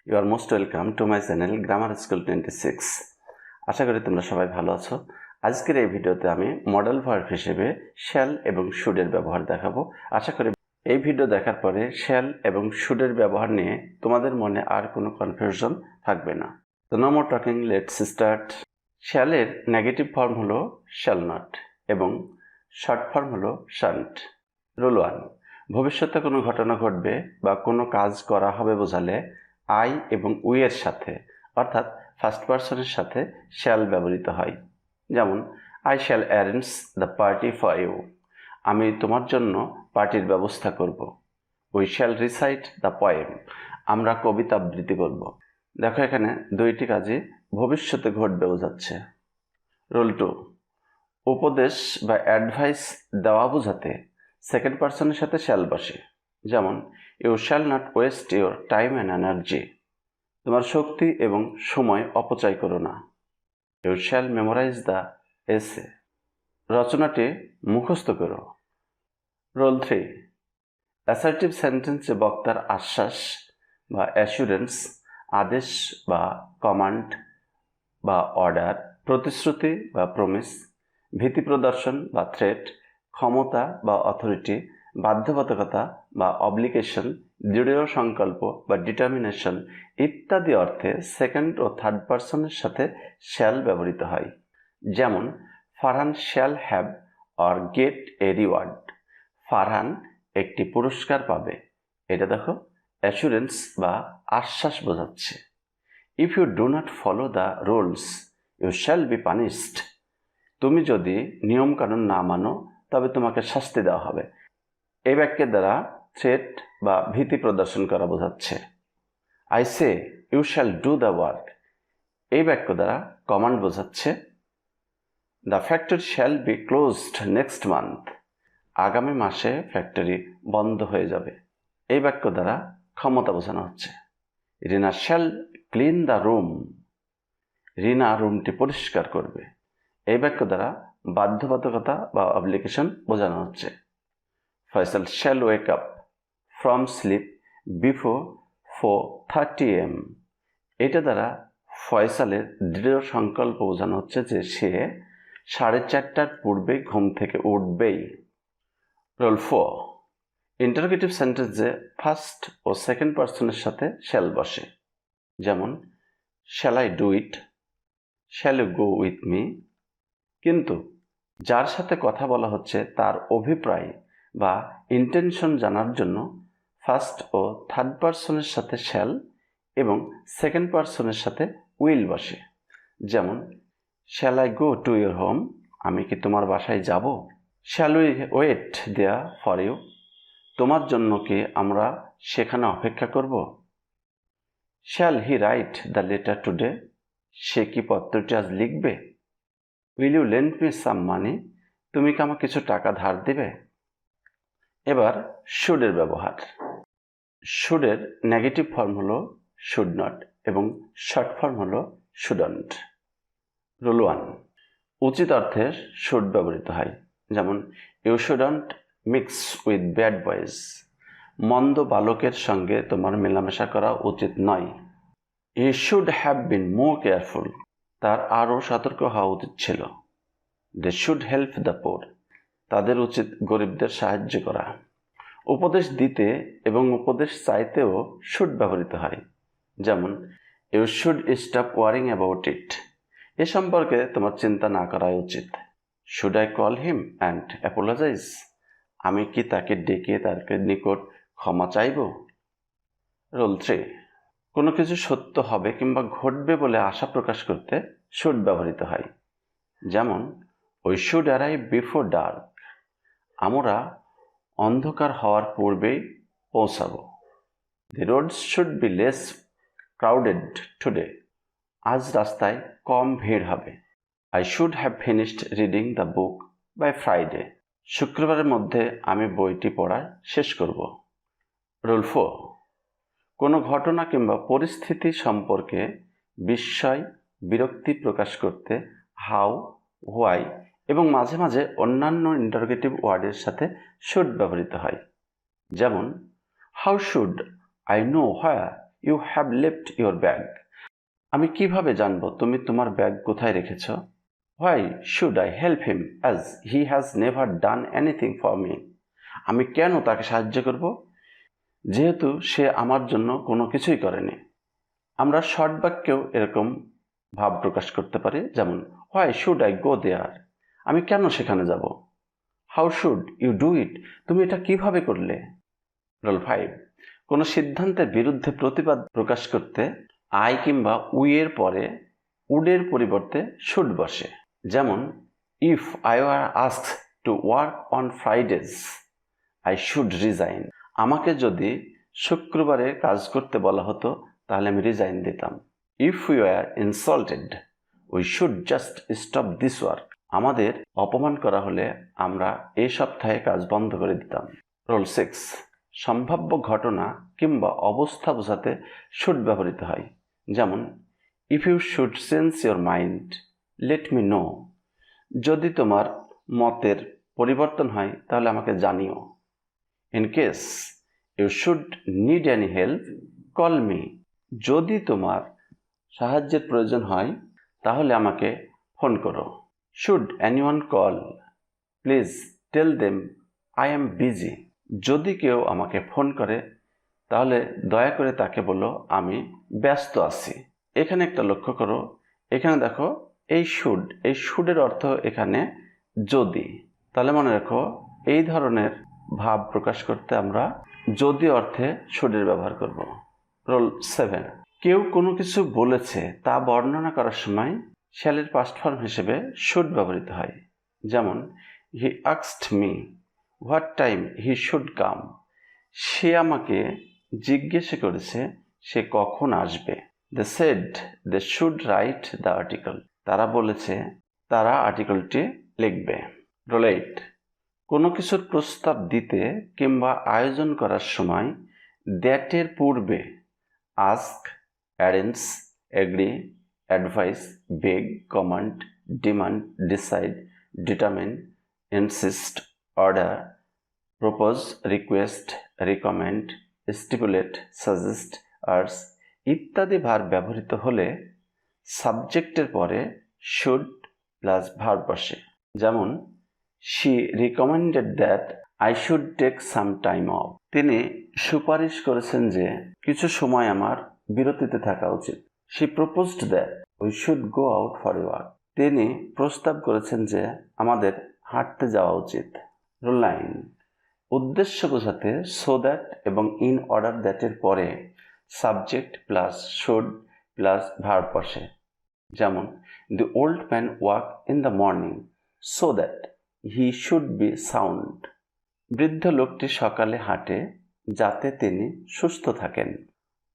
You are most welcome to my channel grammar school 26। আশা করি তোমরা সবাই ভালো আছো। আজকের এই ভিডিওতে আমি মডেল ভার্ব হিসেবে শ্যাল এবং শুডের ব্যবহার দেখাবো। আশা করি এই ভিডিও দেখার পরে শ্যাল এবং শুডের ব্যবহার নিয়ে তোমাদের মনে আর কোনো কনফিউশন থাকবে না। তো no more talking, let's start. শ্যালের নেগেটিভ ফর্ম হলো শ্যাল নট এবং শর্ট ফর্ম হলো shan't। রুল 1, ভবিষ্যতে কোনো ঘটনা ঘটবে বা কোনো কাজ করা হবে বোঝালে আই এবং উই এর সাথে অর্থাৎ ফার্স্ট পারসনের সাথে শ্যাল ব্যবহৃত হয়। যেমন I shall arrange the party for you, আমি তোমার জন্য পার্টির ব্যবস্থা করব। We shall recite the poem, আমরা কবিতা আবৃত্তি করব। দেখো এখানে দুইটি কাজই ভবিষ্যতে ঘটবে বোঝাচ্ছে। রুল 2, উপদেশ বা অ্যাডভাইস দেওয়া বোঝাতে সেকেন্ড পারসনের সাথে শ্যাল বসে। যেমন you shall not waste your time and energy, তোমার শক্তি এবং সময় অপচয় করো না। You shall memorise the essay, রচনাটি মুখস্থ করো। রোল 3, অ্যাসার্টিভ সেন্টেন্সে বক্তার আশ্বাস বা অ্যাসুরেন্স, আদেশ বা কমান্ড বা অর্ডার, প্রতিশ্রুতি বা প্রমিস, ভীতি প্রদর্শন বা থ্রেট, ক্ষমতা বা অথরিটি, বাধ্যবাধকতা বা অব্লিগেশন, দৃঢ় সংকল্প বা ডিটারমিনেশন ইত্যাদি অর্থে সেকেন্ড ও থার্ড পারসনের সাথে শ্যাল ব্যবহৃত হয়। যেমন Farhan shall have or get a reward, Farhan একটি পুরস্কার পাবে। এটা দেখো অ্যাসুরেন্স বা আশ্বাস বোঝাচ্ছে। If you do not follow the rules you shall be punished, তুমি যদি নিয়মকানুন না মানো তবে তোমাকে শাস্তি দেওয়া হবে। এই বাক্যের দ্বারা থ্রেট বা ভীতি প্রদর্শন করা বোঝাচ্ছে। I say you shall do the work, এই বাক্য দ্বারা কমান্ড বোঝাচ্ছে। The factory shall be closed next month, আগামী মাসে ফ্যাক্টরি বন্ধ হয়ে যাবে। এই বাক্য দ্বারা ক্ষমতা বোঝানো হচ্ছে। রিনা শ্যাল ক্লিন দ্য রুম, রিনা রুমটি পরিষ্কার করবে। এই বাক্য দ্বারা বাধ্যবাধকতা বা অব্লিগেশন বোঝানো হচ্ছে। Faisal shall wake up from sleep before 4:30 AM, এটা দ্বারা ফয়সালের দৃঢ় সংকল্প বোঝানো হচ্ছে যে সে 4:30টার পূর্বে ঘুম থেকে উঠবেই। রোল 4, ইন্টারোগেটিভ সেন্টেন্সে ফার্স্ট ও সেকেন্ড পারসনের সাথে শ্যাল বসে। যেমন shall I do it, shall you go with me. কিন্তু যার সাথে কথা বলা হচ্ছে তার অভিপ্রায় বা ইন্টেনশন জানার জন্য ফার্স্ট ও থার্ড পারসনের সাথে শ্যাল এবং সেকেন্ড পারসনের সাথে উইল বসে। যেমন shall I go to your home, আমি কি তোমার বাসায় যাব। Shall we wait there for you, তোমার জন্য কি আমরা সেখানে অপেক্ষা করব। Shall he write the letter today, সে কি পত্রটি আজ লিখবে। Will you lend me some money, তুমি কি আমাকে কিছু টাকা ধার দেবে। এবার শুডের ব্যবহার। শুডের নেগেটিভ ফর্ম হলো শুড নট এবং শর্ট ফর্ম হলো শুডন্ট। রুল 1, উচিত অর্থে শুড ব্যবহৃত হয়। যেমন you shouldn't mix with bad boys, মন্দ বালকের সঙ্গে তোমার মেলামেশা করা উচিত নয়। He should have been more careful, তার আরও সতর্ক হওয়া উচিত ছিল। They should help the poor, তাদের উচিত গরিবদের সাহায্য করা। উপদেশ দিতে এবং উপদেশ চাইতেও শুড ব্যবহৃত হয়। যেমন you should stop worrying about it, এ সম্পর্কে তোমার চিন্তা না করাই উচিত। Should I call him and apologise, আমি কি তাকে ডেকে তার নিকট ক্ষমা চাইব। রোল 3, কোনো কিছু সত্য হবে কিংবা ঘটবে বলে আশা প্রকাশ করতে শুড ব্যবহৃত হয়। যেমন we should arrive before dark, আমরা অন্ধকার হওয়ার পূর্বেই পৌঁছাবো। The roads should be less crowded today, আজ রাস্তায় কম ভিড় হবে। I should have finished reading the book by Friday, শুক্রবারের মধ্যে আমি বইটি পড়া শেষ করব। রুল 4, কোনো ঘটনা কিংবা পরিস্থিতি সম্পর্কে বিস্ময় বিরক্তি প্রকাশ করতে হাউ, হোয়াই এবং মাঝে মাঝে অন্যান্য ইন্টারোগেটিভ ওয়ার্ডের সাথে শুড ব্যবহৃত হয়। যেমন how should I know where you have left your bag? আমি কিভাবে জানবো তুমি তোমার ব্যাগ কোথায় রেখেছ? Why should I help him as he has never done anything for me? আমি কেন তাকে সাহায্য করব যেহেতু সে আমার জন্য কোনো কিছুই করেনি। আমরা শর্ট বাক্যেও এরকম ভাব প্রকাশ করতে পারি, যেমন Why should I go there? আমি কেন সেখানে যাব? How should you do it? তুমি এটা কিভাবে করলে? রোল 5, কোনো সিদ্ধান্তের বিরুদ্ধে প্রতিবাদ প্রকাশ করতে আই কিংবা উই এর পরে উডের পরিবর্তে শুড বসে, যেমন if I were asked to work on Fridays I should resign. আমাকে যদি শুক্রবারে কাজ করতে বলা হতো তাহলে আমি রিজাইন দিতাম। If we were insulted we should just stop this work. আমাদের অপমান করা হলে আমরা এই সপ্তাহে কাজ বন্ধ করে দিতাম। রোল 6, সম্ভাব্য ঘটনা কিংবা অবস্থা বোঝাতে শুড ব্যবহৃত হয়, যেমন if you should change your mind let me know. যদি তোমার মতের পরিবর্তন হয় তাহলে আমাকে জানিও। In case you should need any help call me. যদি তোমার সাহায্যের প্রয়োজন হয় তাহলে আমাকে ফোন করো। Should anyone call please tell them I am busy. যদি কেউ আমাকে ফোন করে তাহলে দয়া করে তাকে বলো আমি ব্যস্ত আছি। এখানে একটা লক্ষ্য করো, এখানে দেখো এই শুডের অর্থ এখানে যদি। তাহলে মনে রাখো এই ধরনের ভাব প্রকাশ করতে আমরা যদি অর্থে শুডের ব্যবহার করব। রোল 7, কেউ কোনো কিছু বলেছে তা বর্ণনা করার সময় শ্যালের পাস্ট ফর্ম হিসেবে শুড ব্যবহৃত হয়, যেমন he asked me what time he should come. সে আমাকে জিজ্ঞেস করেছে সে কখন আসবে। They said they should write the article. তারা বলেছে তারা আর্টিকেলটি লিখবে। রোল 8, কোনো কিছুর প্রস্তাব দিতে কিংবা আয়োজন করার সময় দ্যাটের পূর্বে ask, arrange, agree, advice, beg, command, demand, decide, determine, insist, order, propose, request, recommend, stipulate, suggest, urge ইত্যাদি ভার্ব ব্যবহৃত হলে সাবজেক্টের পরে শুড প্লাস ভার্ব বসে, যেমন she recommended that I should take some time off. তিনি সুপারিশ করেছেন যে কিছু সময় আমার বিরতিতে থাকা উচিত। She proposed that we should go out for a walk. তিনি প্রস্তাব করেছেন যে আমাদের হাঁটতে যাওয়া উচিত। রুল 9, উদ্দেশ্য বোঝাতে সো দ্যাট এবং ইন অর্ডার দ্যাটের পরে subject plus should plus verb বসে, যেমন the old man walk in the morning so that he should be sound. বৃদ্ধ লোকটি সকালে হাঁটে যাতে তিনি সুস্থ থাকেন।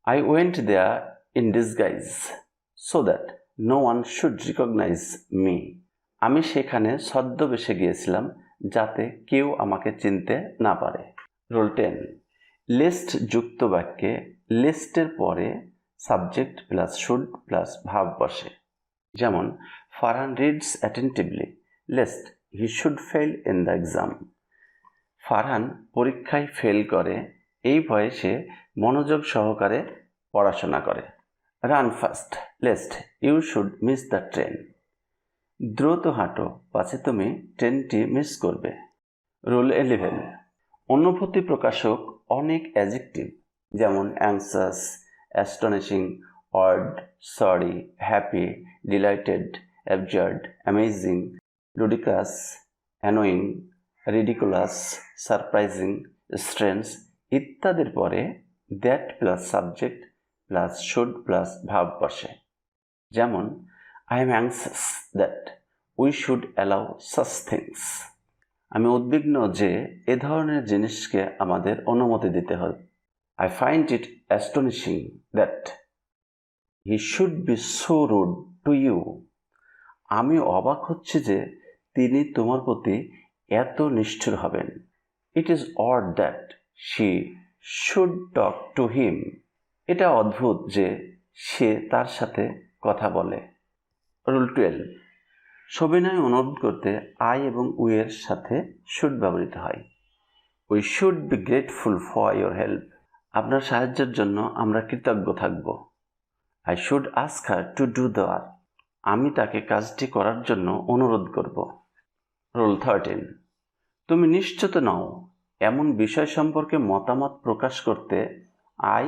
I went there in disguise so that no one should recognise me. আমি সেখানে ছদ্মবেশে গিয়েছিলাম যাতে কেউ আমাকে চিনতে না পারে। রুল 10, লিস্ট যুক্ত বাক্যে লিস্টের পরে subject plus should plus verb বসে, যেমন Farhan reads attentively lest he should fail in the exam. Farhan পরীক্ষায় ফেল করে এই ভয়ে সে মনোযোগ সহকারে পড়াশোনা করে। Run fast lest you should miss the train. দ্রুত হাঁটো পাছে তুমি ট্রেনটি মিস করবে। রুল 11, অনুভূতি প্রকাশক অনেক অ্যাডজেক্টিভ, যেমন anxious, astonishing, odd, sorry, happy, delighted, absurd, amazing, ludicrous, annoying, ridiculous, surprising, strange ইত্যাদির পরে that plus subject plus should plus verb বসে, যেমন I am anxious that we should allow such things. আমি উদ্বিগ্ন যে এ ধরনের জিনিসকে আমাদের অনুমতি দিতে হবে। I find it astonishing that he should be so rude to you. আমি অবাক হচ্ছি যে তিনি তোমার প্রতি এত নিষ্ঠুর হবেন। It is odd that she should talk to him. এটা অদ্ভুত যে সে তার সাথে কথা বলে। রুল 12, সবিনয় অনুরোধ করতে আই এবং উই এর সাথে শুড ব্যবহৃত হয়। We should be grateful for your help. আপনার সাহায্যের জন্য আমরা কৃতজ্ঞ থাকব। I should ask her to do the work. আমি তাকে কাজটি করার জন্য অনুরোধ করব। রুল 13, তুমি নিশ্চিত নও এমন বিষয় সম্পর্কে মতামত প্রকাশ করতে I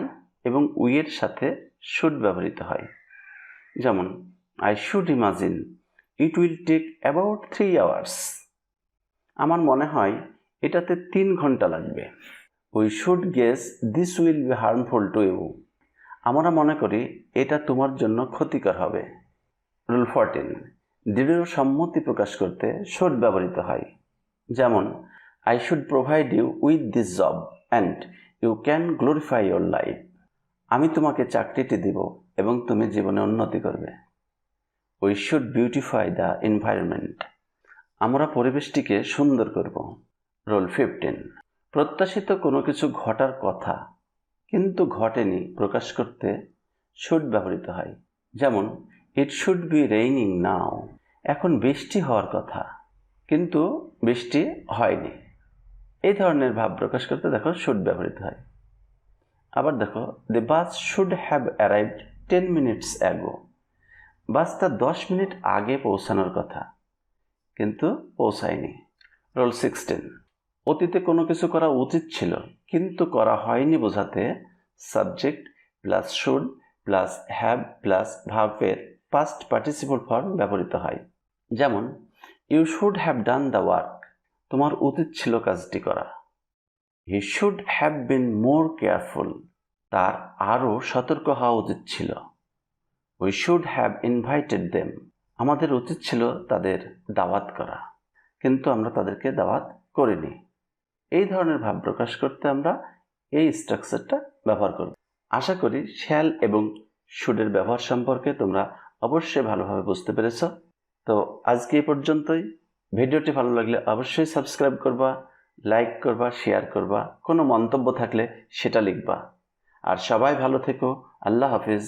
এবং we এর সাথে should ব্যবহৃত হয়। যেমন I should imagine it will take about 3 hours. আমার মনে হয় এটাতে 3 ঘন্টা লাগবে। We should guess this will be harmful to you. আমরা মনে করি এটা তোমার জন্য ক্ষতিকর হবে। রুল 14, দৃঢ় সম্মতি প্রকাশ করতে should ব্যবহৃত হয়। যেমন I should provide you with this job and you can glorify your life. আমি তোমাকে চাকরিটি দিব এবং তুমি জীবনে উন্নতি করবে। We should beautify the environment. আমরা পরিবেশটিকে সুন্দর করব। রুল 15, প্রত্যাশিত কোনো কিছু ঘটার কথা কিন্তু ঘটেনি প্রকাশ করতে should ব্যবহৃত হয়। যেমন It should be raining now. এখন বৃষ্টি হওয়ার কথা কিন্তু বৃষ্টি হয়নি। এই ধরনের ভাব প্রকাশ করতে দেখো should ব্যবহৃত হয়। আবার দেখো the bus should have arrived 10 minutes ago. বাসটা 10 মিনিট আগে পৌঁছানোর কথা কিন্তু পৌঁছায়নি। রুল 16, অতীতে কোনো কিছু করা উচিত ছিল কিন্তু করা হয়নি বোঝাতে subject plus should plus have plus ভার্বের পাস্ট পার্টিসিপল ফর্ম ব্যবহৃত হয়। যেমন you should have done the work, তোমার উচিত ছিল কাজটি করা। He should have been more careful, তার আরও সতর্ক হওয়া উচিত ছিল। We should have invited them, আমাদের উচিত ছিল তাদের দাওয়াত করা কিন্তু আমরা তাদেরকে দাওয়াত করিনি। এই ধরনের ভাব প্রকাশ করতে আমরা এই স্ট্রাকচারটা ব্যবহার করব। আশা করি শ্যাল এবং শুডের ব্যবহার সম্পর্কে তোমরা অবশ্যই ভালোভাবে বুঝতে পেরেছ। তো আজকে এই পর্যন্তই। ভিডিওটি ভালো লাগলে অবশ্যই সাবস্ক্রাইব করবা, লাইক করবা, শেয়ার করবা, কোনো মন্তব্য থাকলে সেটা লিখবা। আর সবাই ভালো থেকো। আল্লাহ হাফিজ।